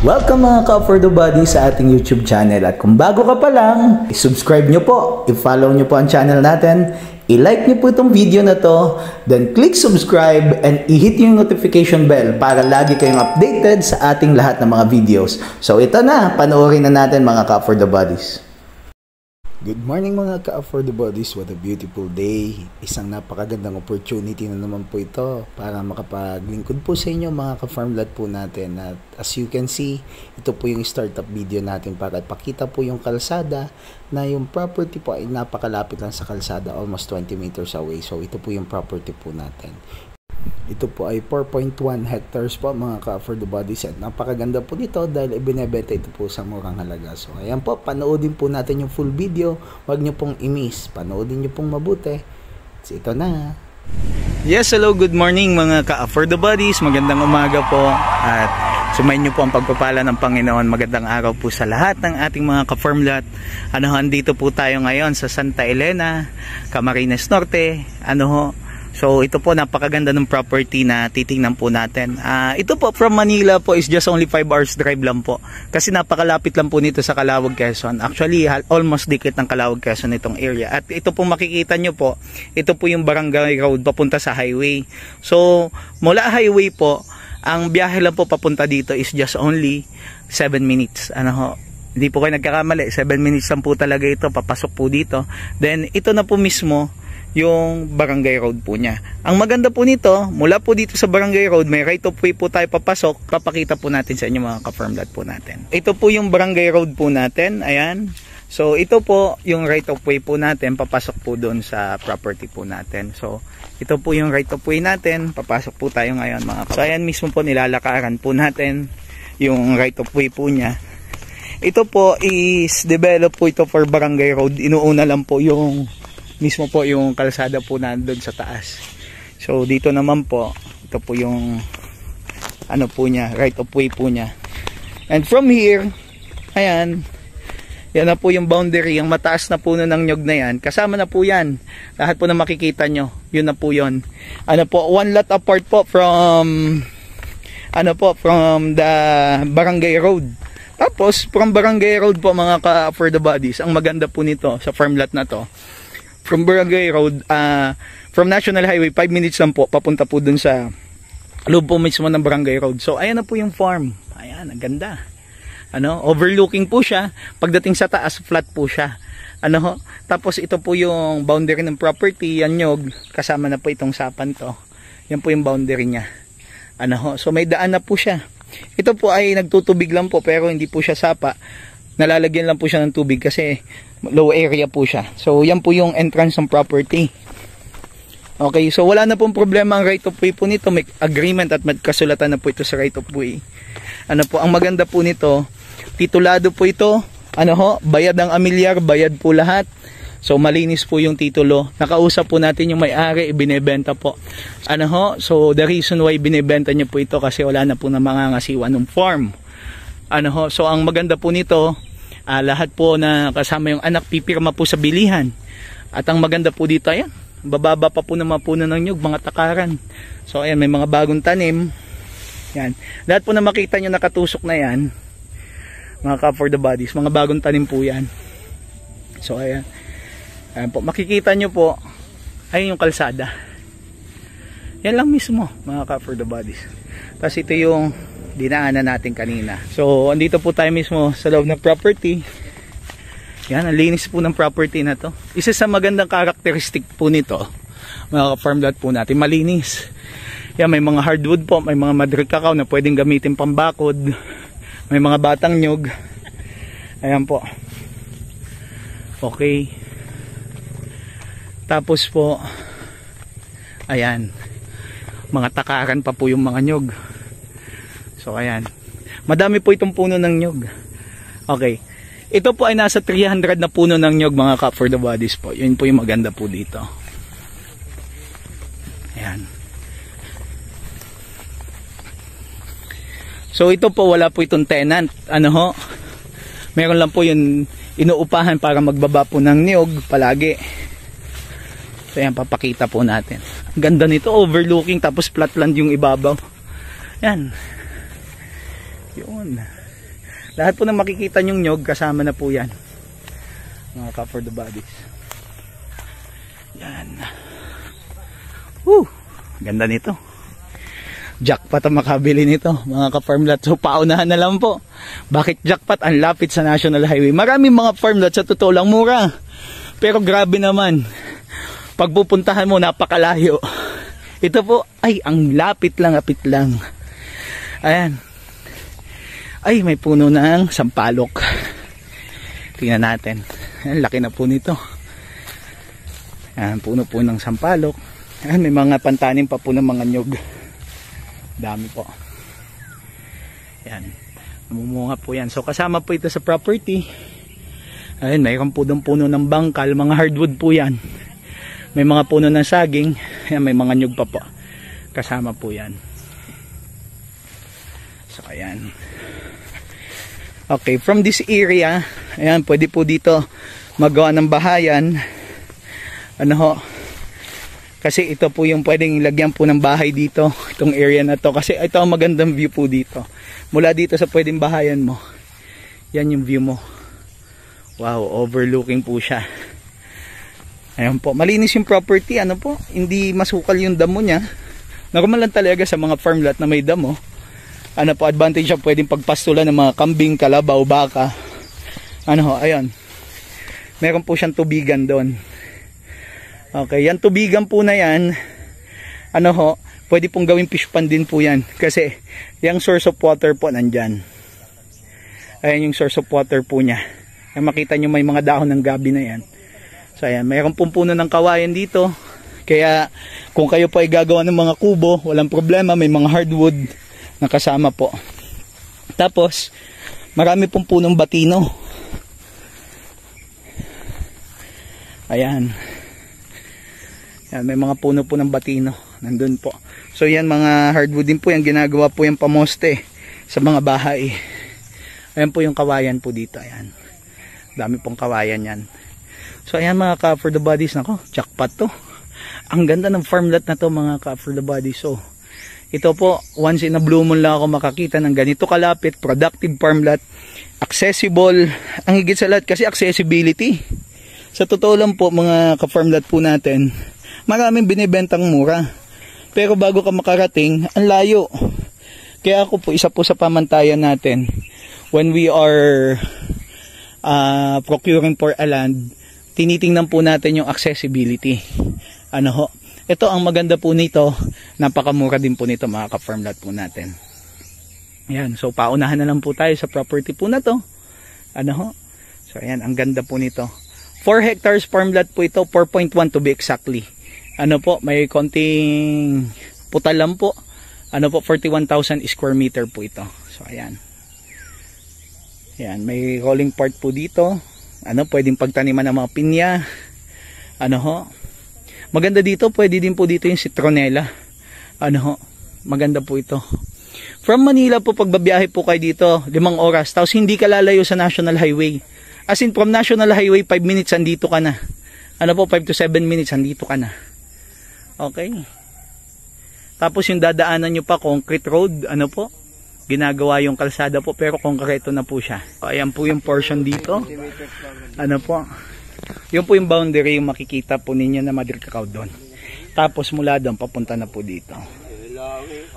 Welcome mga ka-For The Body sa ating YouTube channel. At kung bago ka pa lang, i-subscribe nyo po, i-follow nyo po ang channel natin, i-like nyo po itong video na to, then click subscribe and i-hit yung notification bell para lagi kayong updated sa ating lahat ng mga videos. So ito na, panoorin na natin mga ka-For The Bodies. Good morning mga ka-For The Bodies, what a beautiful day. Isang napakagandang opportunity na naman po ito para makapaglingkod po sa inyo mga ka-farmlad po natin. At as you can see, ito po yung startup video natin para ipakita po yung kalsada na yung property po ay napakalapit lang sa kalsada, almost 20 meters away. So ito po yung property po natin. Ito po ay 4.1 hectares po mga ka-For The Bodies at napakaganda po nito dahil ibinebenta ito po sa murang halaga. So ayan po, panoodin po natin yung full video, huwag nyo pong i-miss, panoodin nyo pong mabuti. So ito na. Yes, hello, good morning mga ka-For The Bodies, magandang umaga po at sumayin nyo po ang pagpapala ng Panginoon. Magandang araw po sa lahat ng ating mga ka-farmlad. Andito po tayo ngayon sa Santa Elena, Camarines Norte. So ito po napakaganda ng property na titingnan po natin. Ito po from Manila po is just only 5 hours drive lang po. Kasi napakalapit lang po nito sa Calauag, Quezon. Actually almost dikit ng Calauag, Quezon itong area. At ito po makikita nyo po, ito po yung barangay road papunta sa highway. So mula highway po, ang biyahe lang po papunta dito is just only 7 minutes. Hindi po kayo nagkakamali, 7 minutes lang po talaga ito, papasok po dito. Then ito na po mismo yung barangay road po niya. Ang maganda po nito, mula po dito sa barangay road, may right of way po tayo papasok. Papakita po natin sa inyo mga ka-farmlad po natin. Ito po yung barangay road po natin, ayan. So ito po yung right of way po natin, papasok po doon sa property po natin. So ito po yung right of way natin, papasok po tayo ngayon mga ka-farmlad. So ayan mismo po nilalakaran po natin yung right of way po niya. Ito po is develop po ito for barangay road. Inuuna lang po yung mismo po yung kalsada po nandun sa taas. So dito naman po, ito po yung po niya, right of way po niya. And from here, ayan, yan na po yung boundary, yung mataas na puno ng nyog na yan. Kasama na po yan. Lahat po na makikita nyo, yun na po yun. One lot apart po from from the barangay road. Tapos from barangay road po mga ka-For The Bodies, ang maganda po nito sa farm lot na to, from barangay road, from National Highway, 5 minutes lang po, papunta po dun sa loob po mismo ng barangay road. So ayan na po yung farm. Ayan, ang ganda. Overlooking po siya. Pagdating sa taas, flat po siya. Tapos ito po yung boundary ng property, yan nyog, kasama na po itong sapan to. Yan po yung boundary niya. So may daan na po siya. Ito po ay nagtutubig lang po pero hindi po siya sapa. Nalalagyan lang po siya ng tubig kasi low area po siya. So yan po yung entrance ng property. Okay, so wala na pong problema ang right of way po nito. May agreement at may kasulatan na po ito sa right of way. Ang maganda po nito, titulado po ito. Bayad ang amilyar, bayad po lahat. So malinis po yung titulo. Nakausap po natin yung may-ari, ibinebenta po. So the reason why binebenta niya po ito kasi wala na po na mangangasiwa ng farm. So ang maganda po nito, lahat po na kasama yung anak pipirma po sa bilihan. At ang maganda po dito, ayan, bababa pa po ng mga puno ng nyug, mga takaran. So ayan, may mga bagong tanim. Yan. Lahat po na makita nyo nakatusok na yan, mga ka-For The Bodies, mga bagong tanim po yan. So ayan. Ayan po, makikita nyo po, ayun yung kalsada. Yan lang mismo, mga ka-For The Bodies. Tapos ito yung dinaanan natin kanina. So andito po tayo mismo sa loob ng property. Yan, ang linis po ng property na to. Isa sa magandang karakteristik po nito, mga ka-farmlad po natin, malinis. Yan, may mga hardwood po, may mga madrid cacao na pwedeng gamitin pambakod, may mga batang nyog. Ayan po. Okay. Tapos po, ayan, mga takaran pa po yung mga nyog. So ayan, madami po itong puno ng nyog. Okay, ito po ay nasa 300 na puno ng nyog mga ka-For The Bodies po. Yun po yung maganda po dito. Ayan. So ito po, wala po itong tenant. Meron lang po yung inuupahan para magbaba po ng niyog palagi. So ayan, papakita po natin. Ang ganda nito, overlooking, tapos flatland yung ibabaw. Yan. Yun. Lahat po na makikita nyong nyog, kasama na po yan. Mga ka-for the bodies. Yan. Woo! Ganda nito. Jackpot ang makabili nito, mga ka-farmlot. So paunahan na lang po. Bakit jackpot? Ang lapit sa National Highway. Maraming mga farmlot, sa totoo lang mura. Pero grabe naman. Pagpupuntahan mo, napakalayo. Ito po, ay, ang lapit lang, apit lang. Ayan. Ay, may puno ng sampalok. Tingnan natin. Ayan, laki na po nito. Ayan, puno po ng sampalok. Ayan, may mga pantanim pa po ng mga nyog. Dami po. Yan. Namumunga po yan. So kasama po ito sa property. Ayun, mayroon po doon puno ng bangkal. Mga hardwood po yan. May mga puno ng saging. Ayan, may mga nyug pa po. Kasama po yan. So ayan. Okay, from this area, ayan, pwede po dito magawa ng bahayan. Ano ho? Kasi ito po yung pwedeng ilagyan po ng bahay dito. Itong area na to. Kasi ito ang magandang view po dito. Mula dito sa pwedeng bahayan mo. Yan yung view mo. Wow, overlooking po siya. Ayan po. Malinis yung property. Ano po? Hindi masukal yung damo niya. Normal lang talaga sa mga farm lot na may damo. Ano po, advantage siya pwedeng pagpastulan ng mga kambing, kalabaw, baka. Ano ho, ayun. Meron po siyang tubigan doon. Okay, yan tubigan po na yan, ano ho, pwede pong gawing fish pond din po yan. Kasi, yung source of water po nandyan. Ayan yung source of water po niya. Ayan, makita nyo may mga dahon ng gabi na yan. So ayan, mayroon pong puno ng kawayan dito. Kaya, kung kayo po ay gagawa ng mga kubo, walang problema, may mga hardwood na kasama po. Tapos, marami pong punong batino. Ayan. Yan, may mga puno po ng batino nandun po. So yan, mga hardwood din po yan, ginagawa po yung pamoste sa mga bahay. Ayan po yung kawayan po dito. Ayan, dami pong kawayan yan. So ayan mga ka for the bodies. Nako, jackpot to. Ang ganda ng farm lot na to mga ka for the bodies. So ito po, once in a blue moon lang ako makakita ng ganito kalapit, productive farm lot, accessible, ang higit sa lahat kasi accessibility. Sa totoo lang po mga ka farm lot po natin, maraming binibentang mura. Pero bago ka makarating, ang layo. Kaya ako po, isa po sa pamantayan natin, when we are procuring for a land, tinitingnan po natin yung accessibility. Ano ho? Ito ang maganda po nito, napakamura din po nito mga ka-farm lot po natin. Ayan, so paunahan na lang po tayo sa property po na to. Ano ho? So ayan, ang ganda po nito. 4 hectares farm lot po ito, 4.1 to be exactly. Ano po, may konting putal lang po. Ano po, 41,000 square meter po ito. So ayan. Ayan, may rolling part po dito. Ano, pwedeng pagtaniman ng mga pinya. Ano ho? Maganda dito, pwede din po dito yung citronella. Ano ho? Maganda po ito. From Manila po, pagbabiyahe po kayo dito, 5 oras. Tapos hindi ka lalayo sa National Highway. As in, from National Highway, 5 minutes, andito ka na. Ano po, 5 to 7 minutes, andito ka na. Okay. Tapos yung dadaanan nyo pa, concrete road, ano po, ginagawa yung kalsada po, pero konkreto na po siya. Ayan po yung portion dito. Ano po, yun po yung boundary, yung makikita po ninyo na Madrid Cacao doon. Tapos mula doon, papunta na po dito.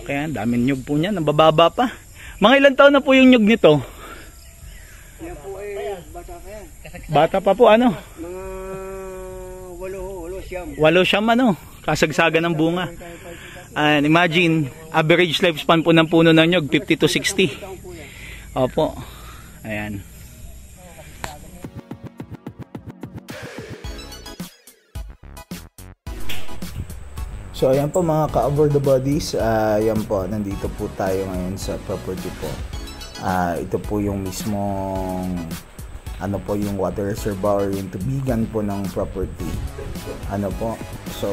Kaya daming nyug po niya, nabababa pa. Mga ilang taon na po yung nyug nito? Yan po ay bata pa yan. Bata pa po, ano? Mga 8 8 ano? Kasagsagan ng bunga. And imagine, average lifespan po ng puno ng nyug, 50 to 60. Opo. Ayan. So ayan po mga ka-over the bodies, ayan po, nandito po tayo ngayon sa property po. Ito po yung mismong ano po yung water reservoir, yung tubigan po ng property. Ano po, so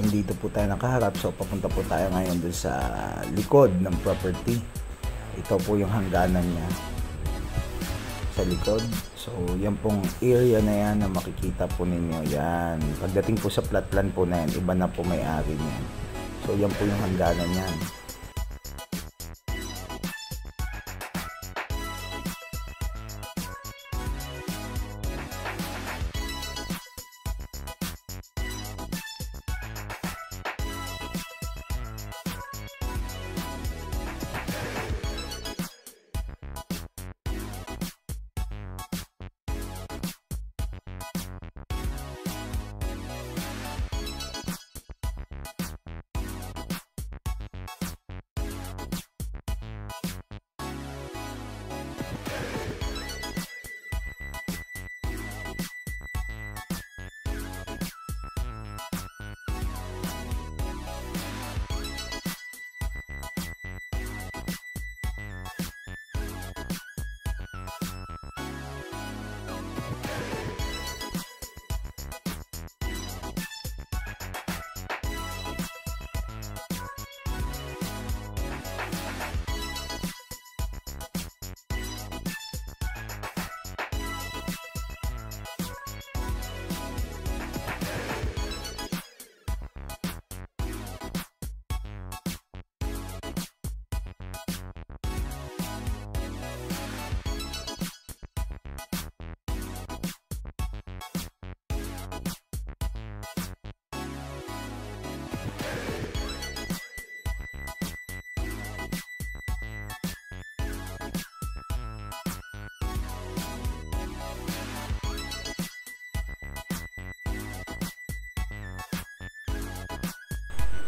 nandito po tayo nakaharap, so papunta po tayo ngayon dun sa likod ng property. Ito po yung hangganan niya sa likod. So yan pong area na yan na makikita po ninyo. Yan, pagdating po sa plot plan po na yan, iba na po may-ari niyan. So yan po yung hangganan niyan.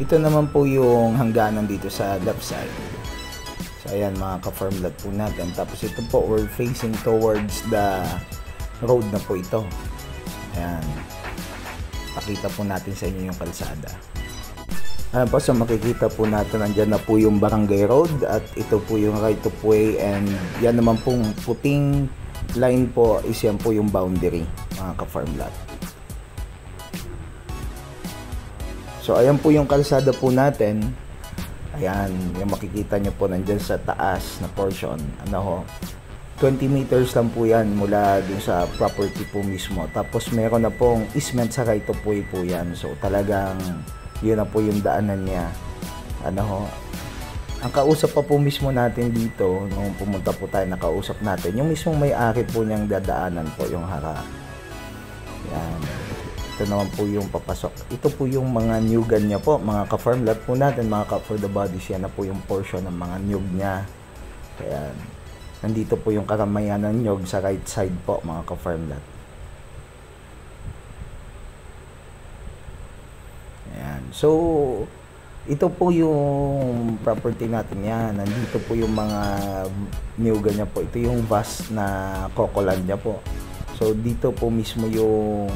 Ito naman po yung hangganan dito sa left side. So ayan mga ka-farm lot po natin. Tapos ito po, we're facing towards the road na po ito. Ayan. Pakita po natin sa inyo yung kalsada. Ayan po, so makikita po natin, andyan na po yung barangay road at ito po yung right of way, and yan naman pong puting line po is yan po yung boundary mga ka-farm lot. So ayan po yung kalsada po natin. Ayan, yung makikita nyo po nandyan sa taas na portion. Ano ho, 20 meters lang po yan mula dun sa property po mismo. Tapos meron na pong easement sa right of way po yan. So talagang yun na po yung daanan niya. Ano ho, ang kausap pa po mismo natin dito nung pumunta po tayo, nakausap natin yung mismong may-ari po niyang dadaanan po, yung harap. Yan. Ito naman po yung papasok. Ito po yung mga nyugan niya po, mga ka-farm lot po natin, mga ka-for the bodies. Yan na po yung portion ng mga nyug niya. Kaya nandito po yung karamihan ng nyug sa right side po mga ka-farm lot. Ayan. So ito po yung property natin yan. Nandito po yung mga nyugan niya po. Ito yung vast na cocoland niya po. So dito po mismo yung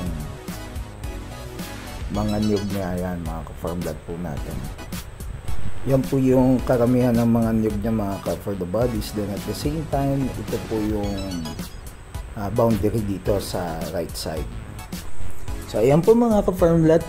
mga niyog niya, yan mga ka-farm lot po natin. Yan po yung karamihan ng mga niyog niya mga ka-for the bodies. Then at the same time, ito po yung boundary dito sa right side. So ayan po mga ka-farm lot,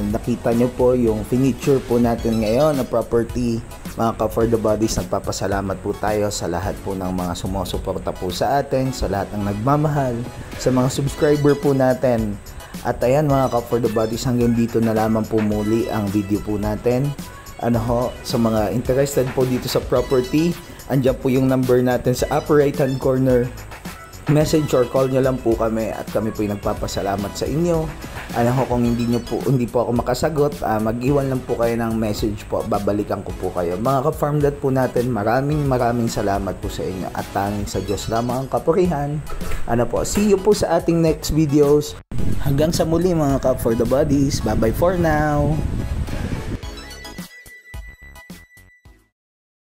nakita nyo po yung furniture po natin ngayon na property mga ka-for the bodies. Nagpapasalamat po tayo sa lahat po ng mga sumusuporta po sa atin, sa lahat ng nagmamahal, sa mga subscriber po natin. At ayan mga ka-for the bodies, hanggang dito na lamang po muli ang video po natin. Ano ho, sa mga interested po dito sa property, andyan po yung number natin sa upper right hand corner. Message or call nyo lang po kami at kami po yung nagpapasalamat sa inyo. Ano ho, kung hindi po ako makasagot, mag-iwan lang po kayo ng message po, babalikan ko po kayo. Mga ka-farm lot po natin, maraming salamat po sa inyo at tanging sa Diyos lamang ang kapurihan. Ano po, see you po sa ating next videos. Hanggang sa muli mga ka-for the bodies. Bye bye for now.